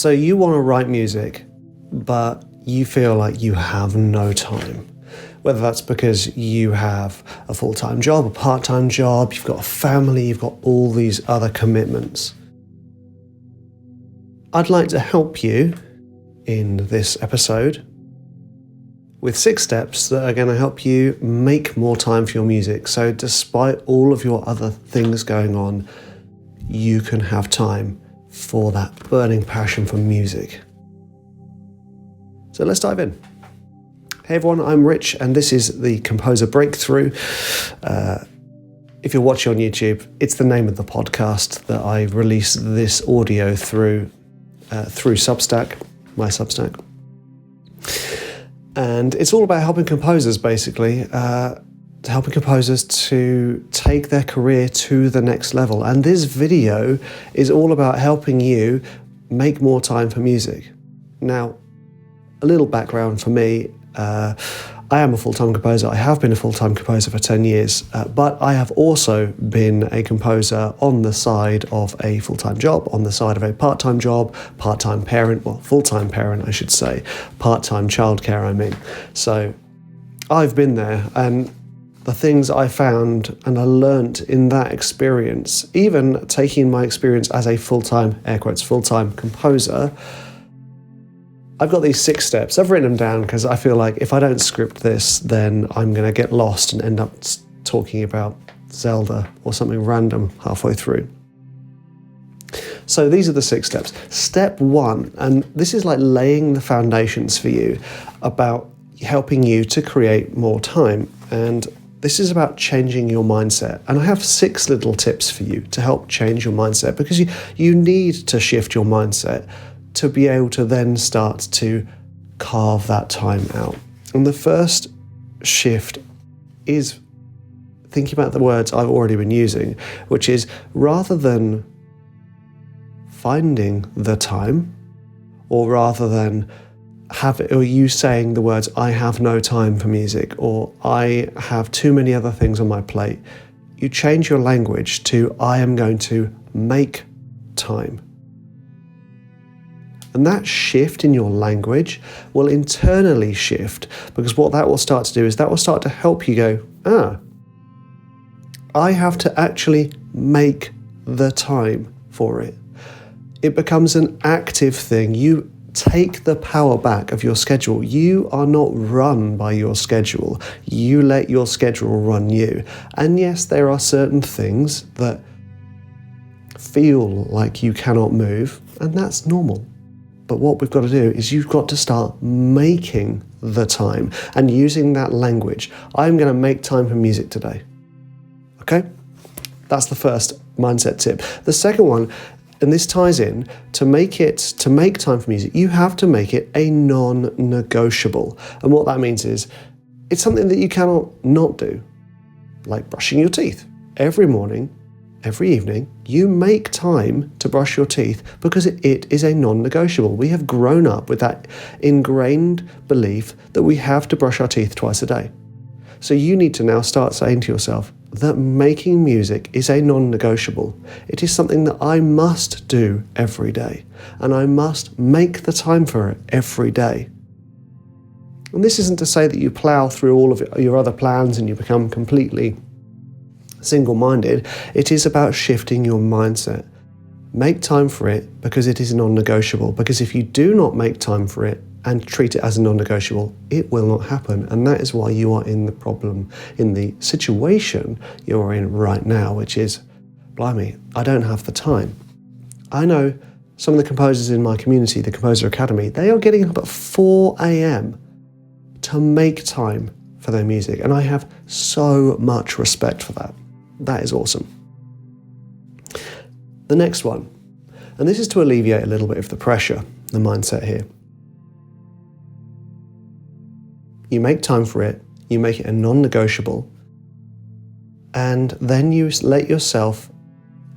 So you want to write music, but you feel like you have no time. Whether that's because you have a full-time job, a part-time job, you've got a family, you've got all these other commitments. I'd like to help you in this episode with 6 steps that are going to help you make more time for your music. So despite all of your other things going on, you can have time for that burning passion for music. So let's dive in. Hey everyone, I'm Rich and this is the Composer Breakthrough. If you're watching on YouTube, it's the name of the podcast that I release this audio through Substack, my Substack. And it's all about helping composers, basically, helping composers to take their career to the next level. And this video is all about helping you make more time for music. Now, a little background for me. I am a full-time composer. I have been a full-time composer for 10 years, but I have also been a composer on the side of a full-time job, on the side of a part-time job, part-time parent, well, full-time parent, I should say, part-time childcare, I mean. So I've been there, and the things I found and I learnt in that experience, even taking my experience as a full-time, air quotes, full-time composer, I've got these 6 steps. I've written them down because I feel like if I don't script this, then I'm going to get lost and end up talking about Zelda or something random halfway through. So these are the 6 steps. Step 1, and this is like laying the foundations for you about helping you to create more time. And this is about changing your mindset. And I have 6 little tips for you to help change your mindset, because you need to shift your mindset to be able to then start to carve that time out. And the first shift is thinking about the words I've already been using, which is rather than finding the time, or rather than you saying the words, I have no time for music, or I have too many other things on my plate, you change your language to, I am going to make time. And that shift in your language will internally shift, because what that will start to do is that will start to help you go, I have to actually make the time for it. It becomes an active thing. You take the power back of your schedule. You are not run by your schedule. You let your schedule run you. And yes, there are certain things that feel like you cannot move, and that's normal. But what we've got to do is you've got to start making the time and using that language. I'm going to make time for music today. Okay? That's the first mindset tip. The second one, and this ties in, to make time for music, you have to make it a non-negotiable. And what that means is it's something that you cannot not do, like brushing your teeth. Every morning, every evening, you make time to brush your teeth because it is a non-negotiable. We have grown up with that ingrained belief that we have to brush our teeth twice a day. So you need to now start saying to yourself that making music is a non-negotiable. It is something that I must do every day, and I must make the time for it every day. And this isn't to say that you plow through all of your other plans and you become completely single-minded. It is about shifting your mindset. Make time for it because it is non-negotiable. Because if you do not make time for it and treat it as a non-negotiable, it will not happen. And that is why you are in the situation you're in right now, which is, blimey, I don't have the time. I know some of the composers in my community, the Composer Academy, they are getting up at 4 a.m. to make time for their music. And I have so much respect for that. That is awesome. The next one, and this is to alleviate a little bit of the pressure, the mindset here. You make time for it, you make it a non-negotiable, and then you let yourself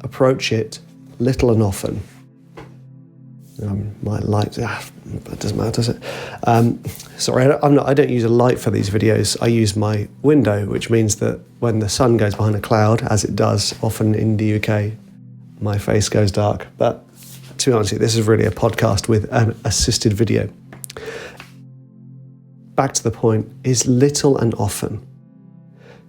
approach it little and often. My light, that doesn't matter, does it? Sorry, I don't use a light for these videos. I use my window, which means that when the sun goes behind a cloud, as it does often in the UK, my face goes dark. But to be honest with you, this is really a podcast with an assisted video. Back to the point, is little and often.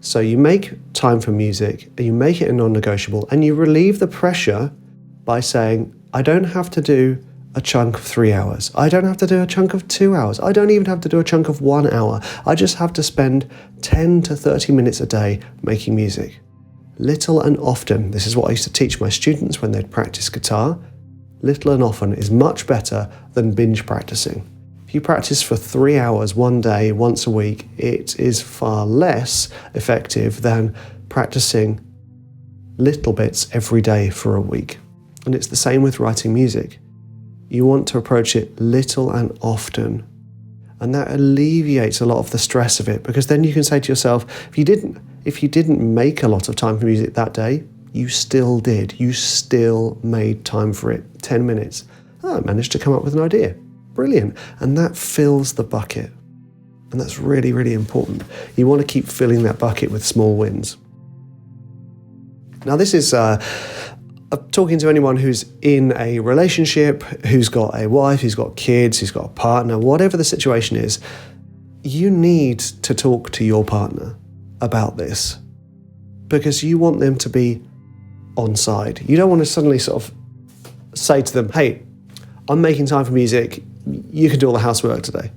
So you make time for music, and you make it a non-negotiable, and you relieve the pressure by saying, I don't have to do a chunk of 3 hours. I don't have to do a chunk of 2 hours. I don't even have to do a chunk of 1 hour. I just have to spend 10 to 30 minutes a day making music. Little and often, this is what I used to teach my students when they'd practice guitar. Little and often is much better than binge practicing. If you practice for 3 hours one day, once a week, it is far less effective than practicing little bits every day for a week. And it's the same with writing music. You want to approach it little and often. And that alleviates a lot of the stress of it, because then you can say to yourself, if you didn't make a lot of time for music that day, you still did. You still made time for it. 10 minutes. Oh, I managed to come up with an idea. Brilliant. And that fills the bucket. And that's really, really important. You want to keep filling that bucket with small wins. Now, this is talking to anyone who's in a relationship, who's got a wife, who's got kids, who's got a partner, whatever the situation is, you need to talk to your partner about this, because you want them to be on side. You don't want to suddenly sort of say to them, hey, I'm making time for music, you can do all the housework today.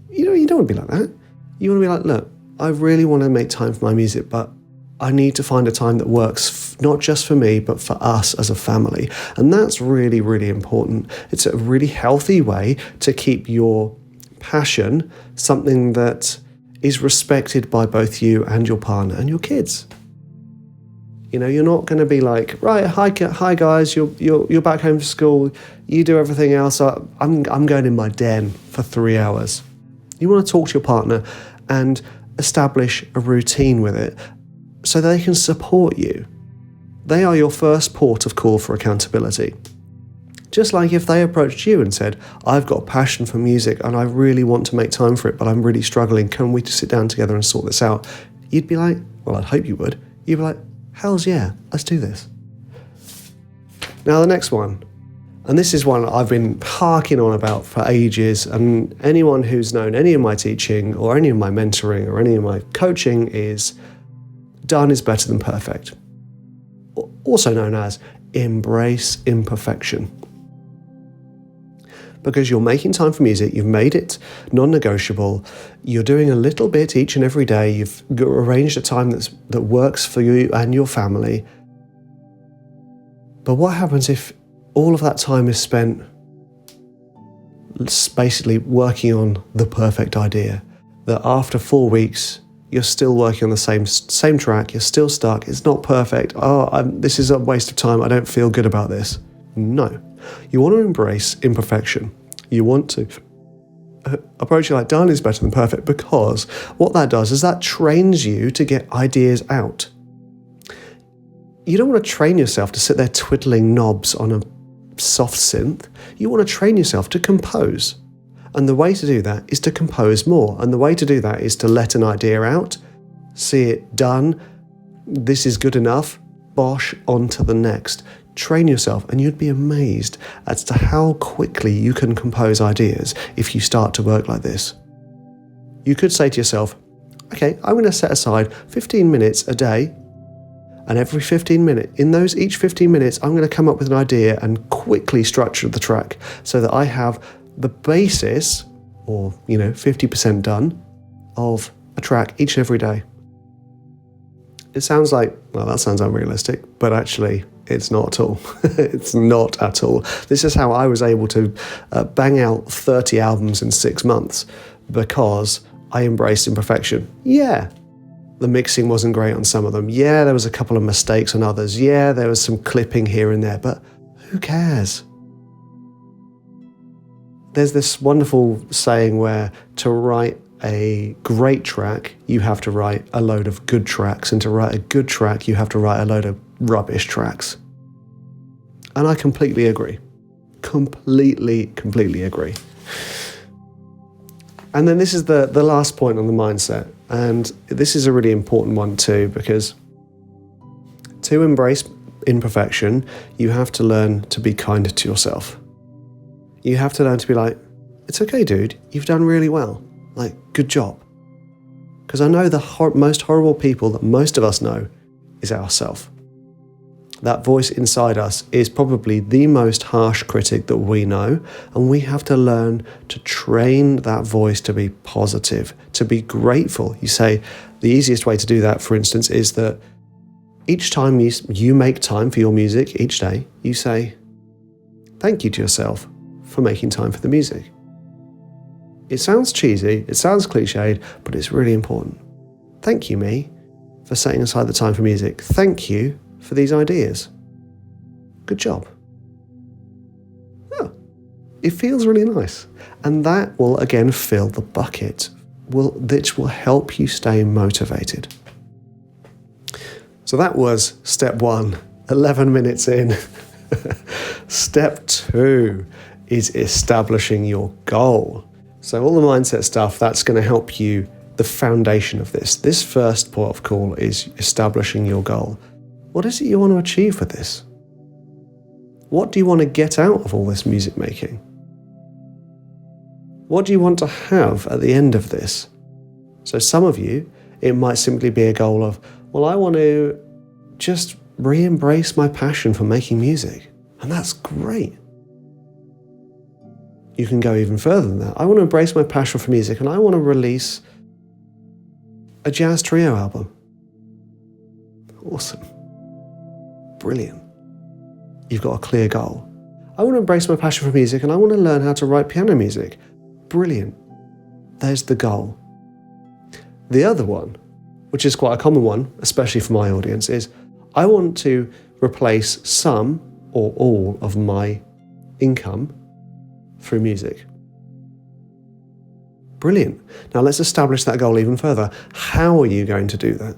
You don't want to be like that. You want to be like, look, I really want to make time for my music, but I need to find a time that works not just for me, but for us as a family. And that's really, really important. It's a really healthy way to keep your passion something that is respected by both you and your partner and your kids. You're not going to be like, right, hi guys, you're back home from school, you do everything else, I'm going in my den for 3 hours. You want to talk to your partner and establish a routine with it so they can support you. They are your first port of call for accountability. Just like if they approached you and said, I've got a passion for music and I really want to make time for it, but I'm really struggling, can we just sit down together and sort this out? You'd be like, well, I'd hope you would. You'd be like, hells yeah, let's do this. Now the next one, and this is one I've been harking on about for ages, and anyone who's known any of my teaching or any of my mentoring or any of my coaching is done is better than perfect. Also known as embrace imperfection. Because you're making time for music, you've made it non-negotiable, you're doing a little bit each and every day, you've arranged a time that works for you and your family. But what happens if all of that time is spent basically working on the perfect idea? That after 4 weeks, you're still working on the same track, you're still stuck, it's not perfect, this is a waste of time, I don't feel good about this. No. You want to embrace imperfection. You want to approach it like done is better than perfect, because what that does is that trains you to get ideas out. You don't want to train yourself to sit there twiddling knobs on a soft synth. You want to train yourself to compose. And the way to do that is to compose more. And the way to do that is to let an idea out, see it done, this is good enough, bosh, on to the next. Train yourself, and you'd be amazed as to how quickly you can compose ideas if you start to work like this. You could say to yourself, okay, I'm going to set aside 15 minutes a day, and every 15 minutes, each 15 minutes, I'm going to come up with an idea and quickly structure the track so that I have the basis, or 50% done, of a track each and every day. It sounds like, well, that sounds unrealistic, but actually it's not at all. It's not at all. This is how I was able to bang out 30 albums in 6 months, because I embraced imperfection. Yeah, the mixing wasn't great on some of them. Yeah, there was a couple of mistakes on others. Yeah, there was some clipping here and there, but who cares? There's this wonderful saying where to write a great track, you have to write a load of good tracks, and to write a good track, you have to write a load of rubbish tracks. And I completely agree. Completely agree. And then this is the last point on the mindset, and this is a really important one too, because to embrace imperfection, you have to learn to be kind to yourself. You have to learn to be like, it's okay, dude, you've done really well. Like, good job. Because I know the most horrible people that most of us know is ourselves. That voice inside us is probably the most harsh critic that we know, and we have to learn to train that voice to be positive, to be grateful. You say, the easiest way to do that, for instance, is that each time you make time for your music each day, you say, thank you to yourself for making time for the music. It sounds cheesy, it sounds cliched, but it's really important. Thank you, me, for setting aside the time for music. Thank you for these ideas. Good job. Oh, it feels really nice. And that will again fill the bucket, which will help you stay motivated. So that was step 1, 11 minutes in. Step 2 is establishing your goal. So all the mindset stuff, that's going to help you, the foundation of this. This first port of call is establishing your goal. What is it you want to achieve with this? What do you want to get out of all this music making? What do you want to have at the end of this? So some of you, it might simply be a goal of, well, I want to just re-embrace my passion for making music. And that's great. You can go even further than that. I want to embrace my passion for music and I want to release a jazz trio album. Awesome. Brilliant. You've got a clear goal. I want to embrace my passion for music and I want to learn how to write piano music. Brilliant. There's the goal. The other one, which is quite a common one, especially for my audience, is I want to replace some or all of my income through music. Brilliant. Now let's establish that goal even further. How are you going to do that?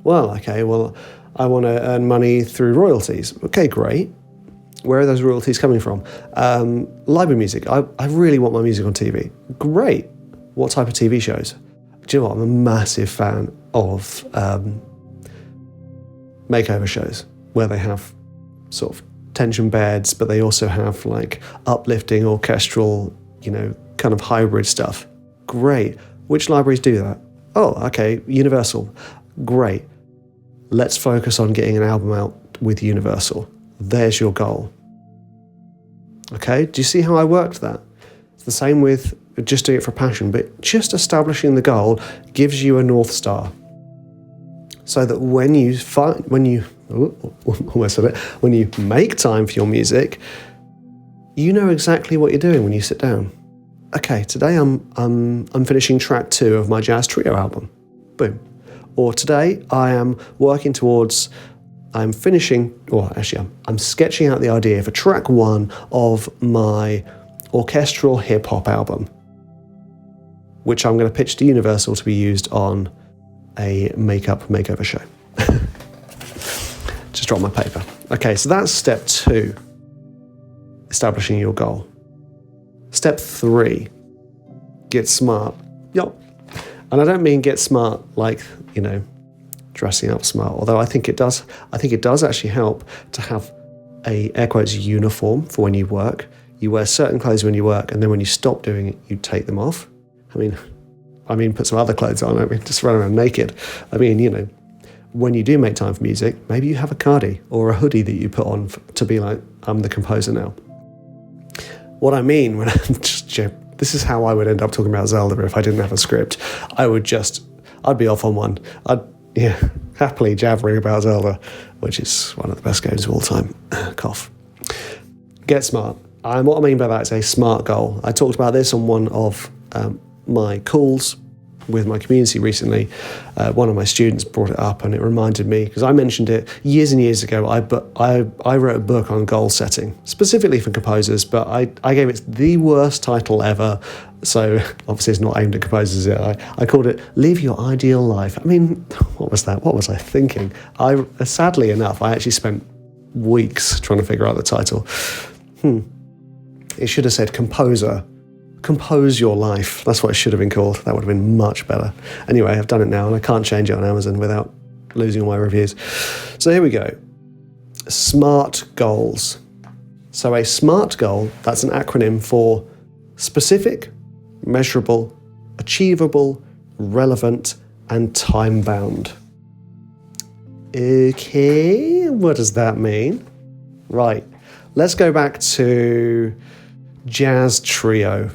Well, I want to earn money through royalties. Okay, great. Where are those royalties coming from? Library music. I really want my music on TV. Great. What type of TV shows? Do you know what? I'm a massive fan of makeover shows where they have sort of tension beds, but they also have like uplifting orchestral, kind of hybrid stuff. Great. Which libraries do that? Oh, okay, Universal. Great. Let's focus on getting an album out with Universal. There's your goal. Okay, do you see how I worked that? It's the same with just doing it for passion, but just establishing the goal gives you a North Star. So that when you make time for your music, you know exactly what you're doing when you sit down. Okay, today I'm finishing track 2 of my jazz trio album. Boom. Or today I'm sketching out the idea for track 1 of my orchestral hip hop album, which I'm going to pitch to Universal to be used on a makeup makeover show. Just drop my paper. Okay, so that's step 2, establishing your goal. Step 3, get smart. Yup. And I don't mean get smart like, dressing up smart, although I think it does actually help to have a, air quotes, uniform for when you work. You wear certain clothes when you work, and then when you stop doing it, you take them off. I mean, put some other clothes on. Just run around naked. When you do make time for music, maybe you have a cardi or a hoodie that you put on to be like, I'm the composer now. What I mean when I'm just, this is how I would end up talking about Zelda if I didn't have a script. I'd be off on one. I'd happily jabbering about Zelda, which is one of the best games of all time. Cough. Get smart. What I mean by that is a SMART goal. I talked about this on one of my calls with my community recently. One of my students brought it up and it reminded me, because I mentioned it years and years ago. I wrote a book on goal setting, specifically for composers, but I gave it the worst title ever. So obviously it's not aimed at composers yet. I called it Live Your Ideal Life. What was that? What was I thinking? Sadly enough, I actually spent weeks trying to figure out the title. It should have said Composer. Compose Your Life. That's what it should have been called. That would have been much better. Anyway, I've done it now and I can't change it on Amazon without losing all my reviews. So here we go. SMART goals. So a SMART goal, that's an acronym for specific, measurable, achievable, relevant, and time-bound. Okay, what does that mean? Right, let's go back to Jazz Trio.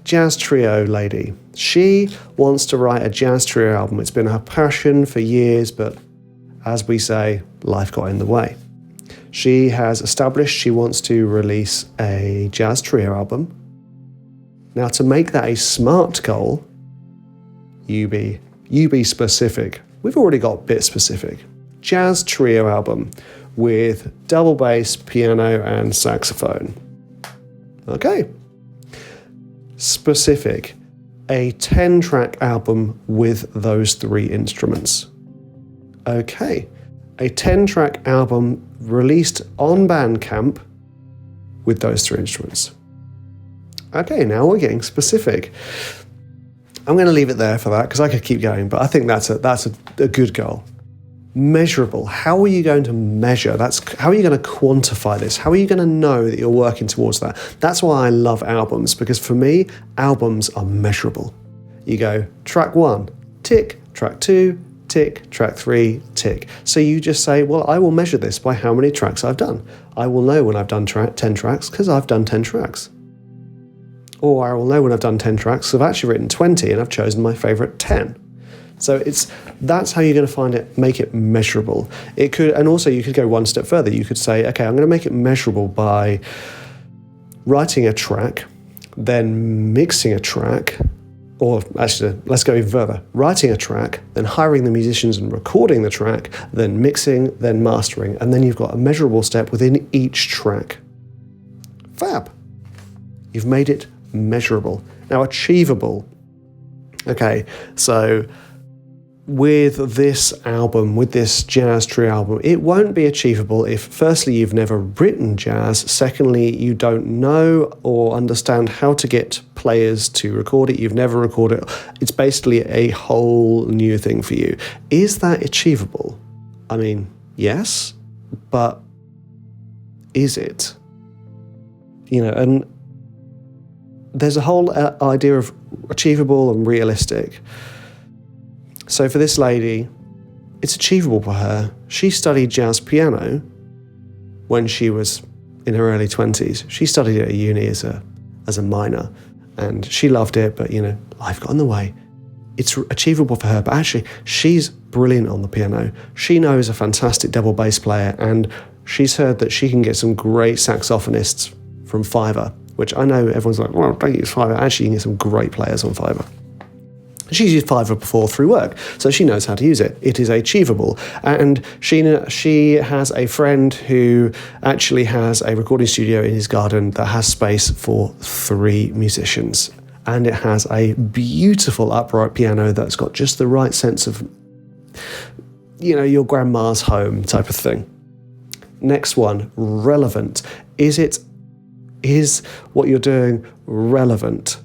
Jazz Trio lady. She wants to write a Jazz Trio album. It's been her passion for years, but as we say, life got in the way. She has established she wants to release a Jazz Trio album. Now, to make that a SMART goal, you be specific. We've already got bit specific. Jazz Trio album with double bass, piano, and saxophone. Okay. Specific. A 10-track album with those 3 instruments. Okay. A 10-track album released on Bandcamp with those 3 instruments. Okay, now we're getting specific. I'm going to leave it there for that because I could keep going, but I think that's a good goal. Measurable. How are you going to measure? How are you going to quantify this? How are you going to know that you're working towards that? That's why I love albums, because for me, albums are measurable. You go, track 1, tick, track 2, tick, track 3, tick. So you just say, well, I will measure this by how many tracks I've done. I will know when I've done 10 tracks because I've done 10 tracks. Or I will know when I've done 10 tracks because I've actually written 20 and I've chosen my favourite 10. So that's how you're going to find it, make it measurable. It could, and also you could go one step further. You could say, okay, I'm going to make it measurable by writing a track, then mixing a track, or actually, let's go even further. Writing a track, then hiring the musicians and recording the track, then mixing, then mastering, and then you've got a measurable step within each track. Fab. You've made it measurable. Now, achievable. Okay, so with this album, with this Jazz Trio album, it won't be achievable if, firstly, you've never written jazz, secondly, you don't know or understand how to get players to record it, you've never recorded it. It's basically a whole new thing for you. Is that achievable? I mean, yes, but is it? And there's a whole idea of achievable and realistic. So for this lady, it's achievable for her. She studied jazz piano when she was in her early 20s. She studied it at uni as a minor, and she loved it, but life got in the way. It's achievable for her, but actually she's brilliant on the piano. She knows a fantastic double bass player, and she's heard that she can get some great saxophonists from Fiverr, which I know everyone's like, well, don't use Fiverr. Actually, you can get some great players on Fiverr. She's used Fiverr before through work, so she knows how to use it. It is achievable. And she has a friend who actually has a recording studio in his garden that has space for 3 musicians. And it has a beautiful upright piano that's got just the right sense of, your grandma's home type of thing. Next one, relevant. Is what you're doing relevant?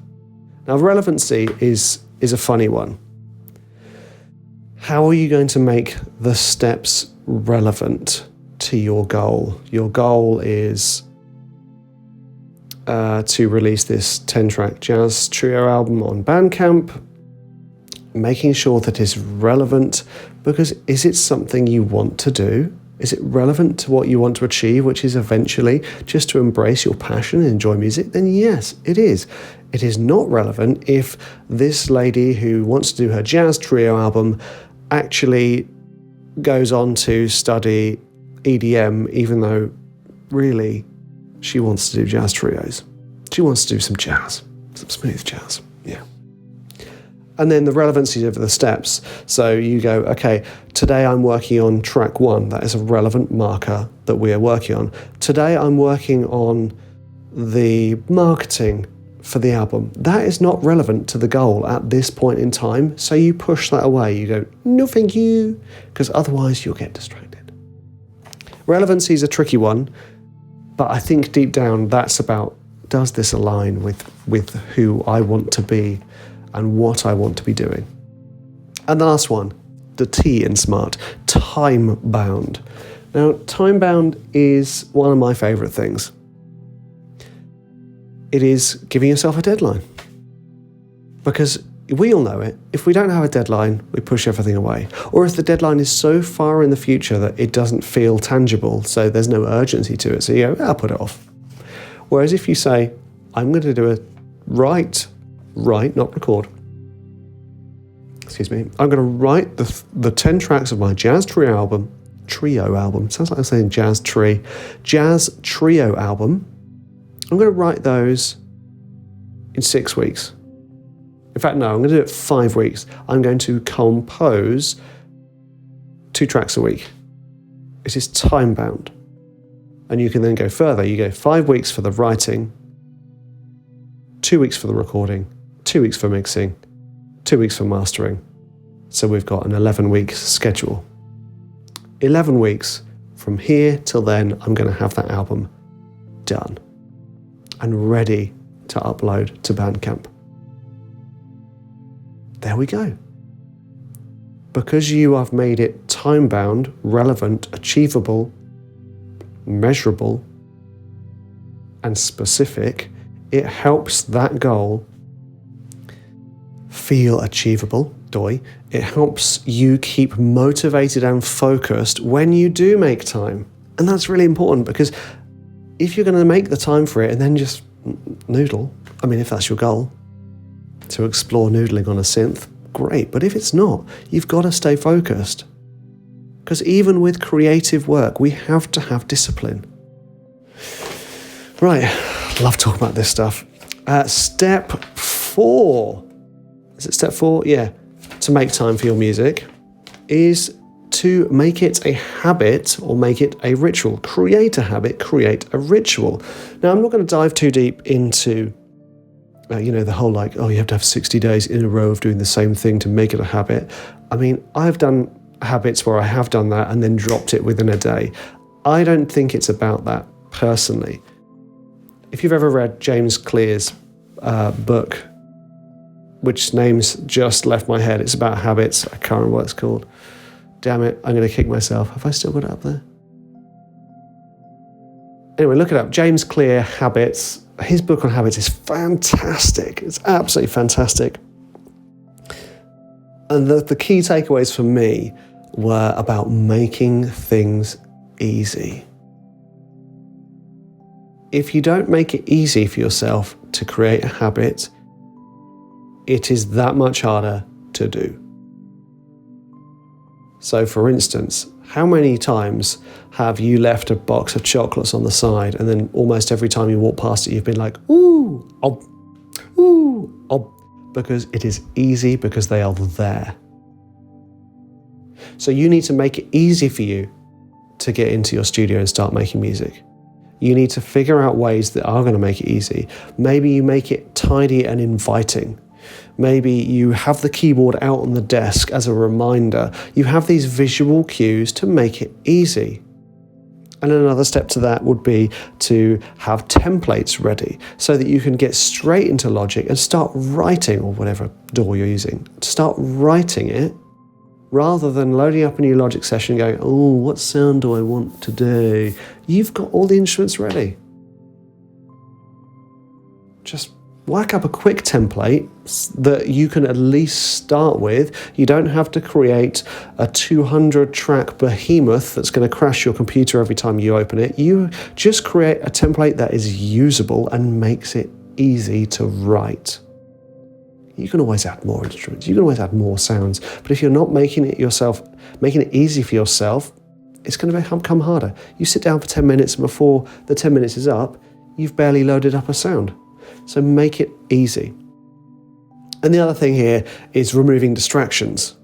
Now, relevancy is a funny one. How are you going to make the steps relevant to your goal? Your goal is to release this 10-track Jazz Trio album on Bandcamp, making sure that it's relevant, because is it something you want to do? Is it relevant to what you want to achieve, which is eventually just to embrace your passion and enjoy music? Then yes, it is. It is not relevant if this lady who wants to do her Jazz Trio album actually goes on to study EDM, even though really she wants to do jazz trios. She wants to do some jazz, some smooth jazz, yeah. And then the relevancy of the steps. So you go, okay, today I'm working on track 1. That is a relevant marker that we are working on. Today I'm working on the marketing for the album. That is not relevant to the goal at this point in time. So you push that away. You go, no, thank you, because otherwise you'll get distracted. Relevancy is a tricky one, but I think deep down that's about, does this align with who I want to be and what I want to be doing? And the last one, the T in SMART, time-bound. Now, time-bound is one of my favourite things. it is giving yourself a deadline. Because we all know it. If we don't have a deadline, we push everything away. Or if the deadline is so far in the future that it doesn't feel tangible, so there's no urgency to it, so you go, I'll put it off. Whereas if you say, I'm going to do a write, not record. Excuse me. I'm going to write the 10 tracks of my jazz trio album. Sounds like I'm saying jazz trio album. I'm going to write those in 6 weeks. In fact, no, I'm going to do it 5 weeks. I'm going to compose 2 tracks a week. It is time bound. And you can then go further. You go 5 weeks for the writing, 2 weeks for the recording, 2 weeks for mixing, 2 weeks for mastering. So we've got an 11-week schedule. 11 weeks from here till then, I'm going to have that album done and ready to upload to Bandcamp. There we go. Because you have made it time-bound, relevant, achievable, measurable, and specific, it helps that goal feel achievable. It helps you keep motivated and focused when you do make time. And that's really important, because if you're going to make the time for it and then just noodle, I mean, if that's your goal, to explore noodling on a synth, great. But if it's not, you've got to stay focused. Because even with creative work, we have to have discipline. Right, love talking about this stuff. Step 4. Is it step 4? Yeah. To make time for your music is to make it a habit or make it a ritual. Create a habit, create a ritual. Now, I'm not going to dive too deep into, the whole you have to have 60 days in a row of doing the same thing to make it a habit. I mean, I've done habits where I have done that and then dropped it within a day. I don't think it's about that personally. If you've ever read James Clear's book, which name's just left my head, it's about habits. I can't remember what it's called. Damn it, I'm going to kick myself. Have I still got it up there? Anyway, look it up. James Clear, Habits. His book on habits is fantastic. It's absolutely fantastic. And the key takeaways for me were about making things easy. If you don't make it easy for yourself to create a habit, it is that much harder to do. So, for instance, how many times have you left a box of chocolates on the side and then almost every time you walk past it, you've been like, ooh, because it is easy, because they are there. So you need to make it easy for you to get into your studio and start making music. You need to figure out ways that are going to make it easy. Maybe you make it tidy and inviting. Maybe you have the keyboard out on the desk as a reminder. You have these visual cues to make it easy. And another step to that would be to have templates ready so that you can get straight into Logic and start writing, or whatever DAW you're using. Start writing it rather than loading up a new Logic session and going, oh, what sound do I want today? You've got all the instruments ready. Just whack up a quick template that you can at least start with. You don't have to create a 200-track behemoth that's going to crash your computer every time you open it. You just create a template that is usable and makes it easy to write. You can always add more instruments. You can always add more sounds. But if you're not making it easy for yourself, it's going to become harder. You sit down for 10 minutes, and before the 10 minutes is up, you've barely loaded up a sound. So make it easy. And the other thing here is removing distractions.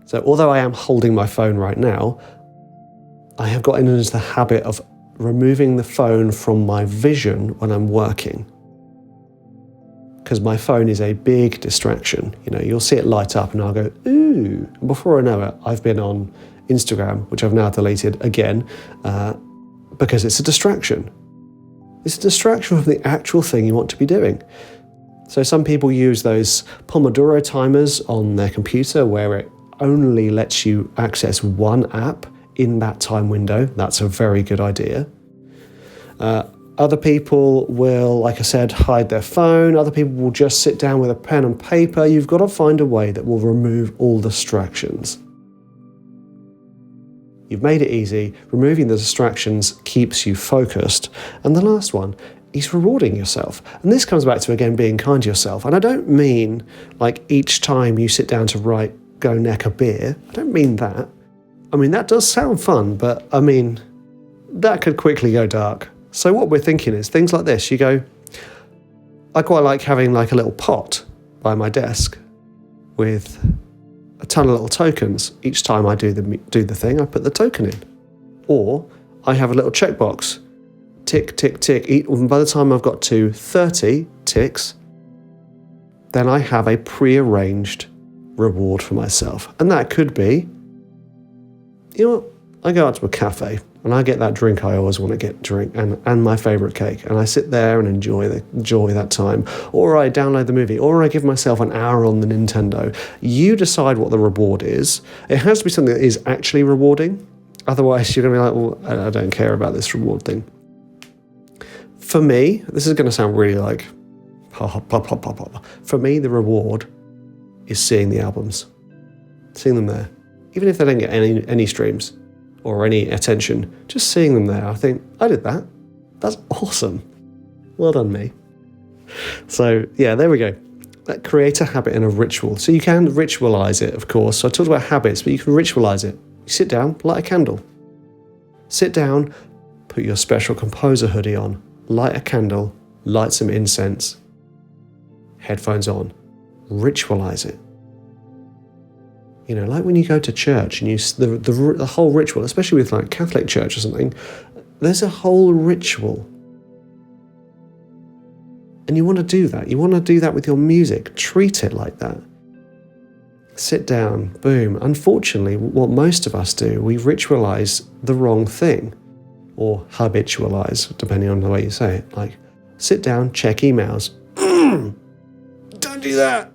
So although I am holding my phone right now, I have gotten into the habit of removing the phone from my vision when I'm working. Because my phone is a big distraction. You'll see it light up and I'll go, ooh. And before I know it, I've been on Instagram, which I've now deleted again, because it's a distraction. It's a distraction from the actual thing you want to be doing. So some people use those Pomodoro timers on their computer where it only lets you access one app in that time window. That's a very good idea. Other people will, like I said, hide their phone. Other people will just sit down with a pen and paper. You've got to find a way that will remove all distractions. You've made it easy. Removing the distractions keeps you focused. And the last one is rewarding yourself. And this comes back to, again, being kind to yourself. And I don't mean like each time you sit down to write, go neck a beer. I don't mean that. I mean, that does sound fun, but I mean, that could quickly go dark. So what we're thinking is things like this. You go, I quite like having like a little pot by my desk with a ton of little tokens. Each time I do the thing, I put the token in. Or I have a little checkbox. Tick, tick, tick. And by the time I've got to 30 ticks, then I have a pre-arranged reward for myself. And that could be, you know what, I go out to a cafe and I get that drink I always want to drink and my favourite cake, and I sit there and enjoy that time. Or I download the movie, or I give myself an hour on the Nintendo. You decide what the reward is. It has to be something that is actually rewarding. Otherwise, you're going to be like, well, I don't care about this reward thing. For me, this is going to sound really like, for me, the reward is seeing the albums, seeing them there. Even if they don't get any streams or any attention, just seeing them there, I think, I did that. That's awesome. Well done, me. So, yeah, there we go. Create a habit and a ritual. So you can ritualize it, of course. So I talked about habits, but you can ritualize it. You sit down, light a candle. Sit down, put your special composer hoodie on, light a candle, light some incense, headphones on, ritualize it. You know, like when you go to church and the whole ritual, especially with like Catholic church or something, there's a whole ritual. And you want to do that. You want to do that with your music. Treat it like that. Sit down, boom. Unfortunately, what most of us do, we ritualize the wrong thing, or habitualize, depending on the way you say it. Like, sit down, check emails. Don't do that.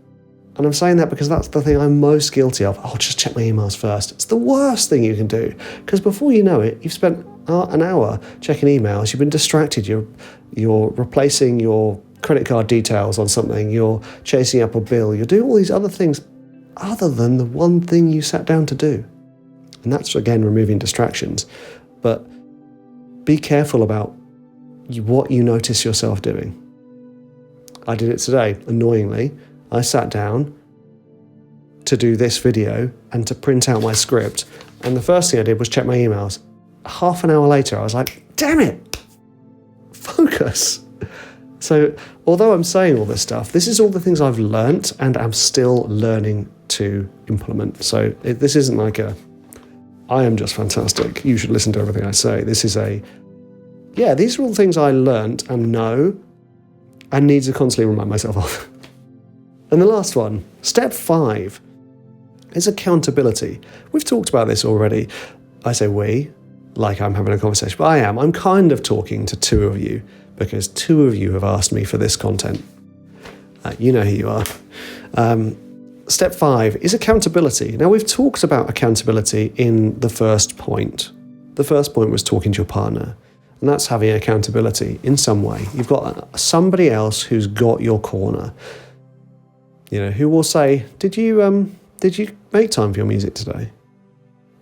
And I'm saying that because that's the thing I'm most guilty of. I'll just check my emails first. It's the worst thing you can do, because before you know it, you've spent an hour checking emails. You've been distracted. You're replacing your credit card details on something. You're chasing up a bill. You're doing all these other things other than the one thing you sat down to do. And that's, again, removing distractions. But be careful about what you notice yourself doing. I did it today, annoyingly. I sat down to do this video and to print out my script. And the first thing I did was check my emails. Half an hour later, I was like, damn it, focus. So although I'm saying all this stuff, this is all the things I've learnt and I'm still learning to implement. So this isn't like I am just fantastic, you should listen to everything I say. This is these are all things I learnt and know and need to constantly remind myself of. And the last one, step 5, is accountability. We've talked about this already. I say we, like I'm having a conversation, but I am. I'm kind of talking to 2 of you because 2 of you have asked me for this content. You know who you are. Step 5 is accountability. Now, we've talked about accountability in the first point. The first point was talking to your partner, and that's having accountability in some way. You've got somebody else who's got your corner. You know, who will say, did you make time for your music today?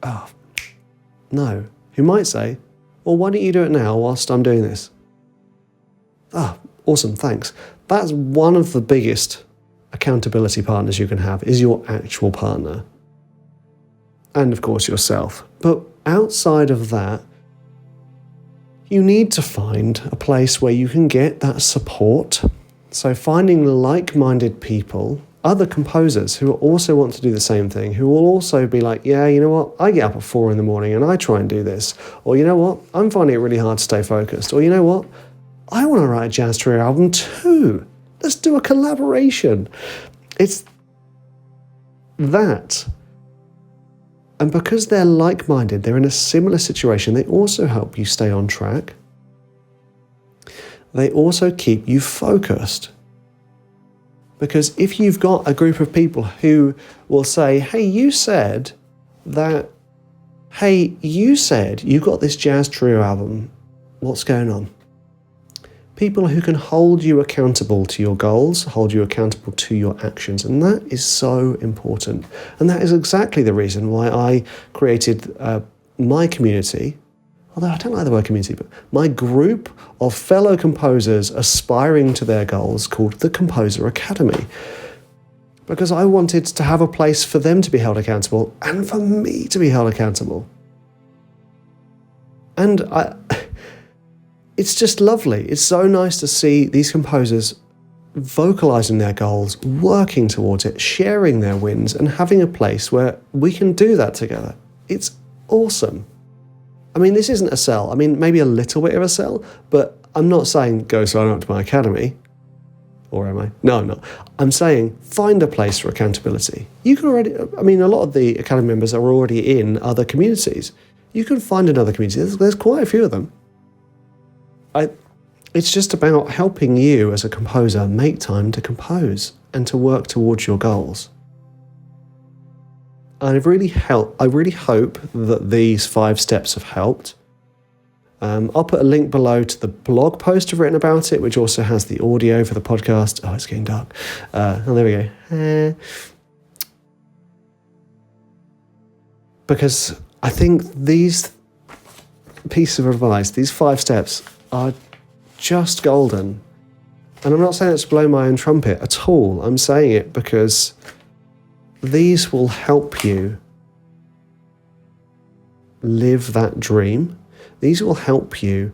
Oh, no. Who might say, well, why don't you do it now whilst I'm doing this? Ah, awesome, thanks. That's one of the biggest accountability partners you can have, is your actual partner. And of course yourself. But outside of that, you need to find a place where you can get that support. So finding like-minded people, other composers who also want to do the same thing, who will also be like, yeah, you know what, I get up at 4 a.m. and I try and do this. Or you know what, I'm finding it really hard to stay focused. Or you know what, I want to write a jazz trio album too. Let's do a collaboration. It's that. And because they're like-minded, they're in a similar situation, they also help you stay on track. They also keep you focused. Because if you've got a group of people who will say, hey, you said you got this jazz trio album, what's going on? People who can hold you accountable to your goals, hold you accountable to your actions. And that is so important. And that is exactly the reason why I created my community, although I don't like the word community, but my group of fellow composers aspiring to their goals called the Composer Academy. Because I wanted to have a place for them to be held accountable and for me to be held accountable. And it's just lovely. It's so nice to see these composers vocalizing their goals, working towards it, sharing their wins, and having a place where we can do that together. It's awesome. I mean, this isn't a sell. I mean, maybe a little bit of a sell, but I'm not saying go sign up to my academy. Or am I? No, I'm not. I'm saying find a place for accountability. You can already, I mean, a lot of the academy members are already in other communities. You can find another community. There's quite a few of them. It's just about helping you as a composer make time to compose and to work towards your goals. And I really hope that these 5 steps have helped. I'll put a link below to the blog post I've written about it, which also has the audio for the podcast. Oh, it's getting dark. Oh, there we go. Because I think these pieces of advice, these 5 steps, are just golden. And I'm not saying it to blow my own trumpet at all. I'm saying it because these will help you live that dream. These will help you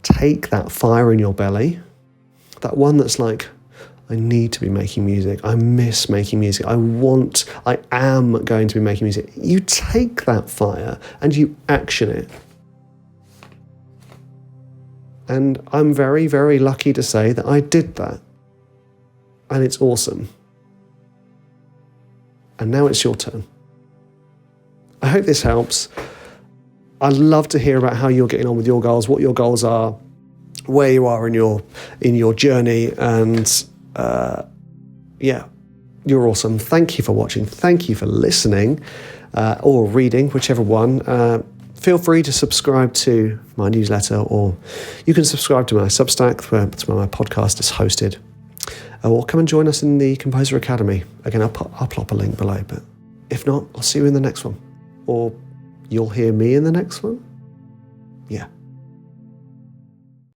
take that fire in your belly, that one that's like, I need to be making music. I miss making music. I am going to be making music. You take that fire and you action it. And I'm very, very lucky to say that I did that. And it's awesome. And now it's your turn. I hope this helps. I'd love to hear about how you're getting on with your goals, what your goals are, where you are in your journey, and you're awesome. Thank you for watching. Thank you for listening or reading, whichever one. Feel free to subscribe to my newsletter, or you can subscribe to my Substack, where my podcast is hosted. Or come and join us in the Composer Academy. Again, I'll plop a link below, but if not, I'll see you in the next one. Or you'll hear me in the next one. Yeah.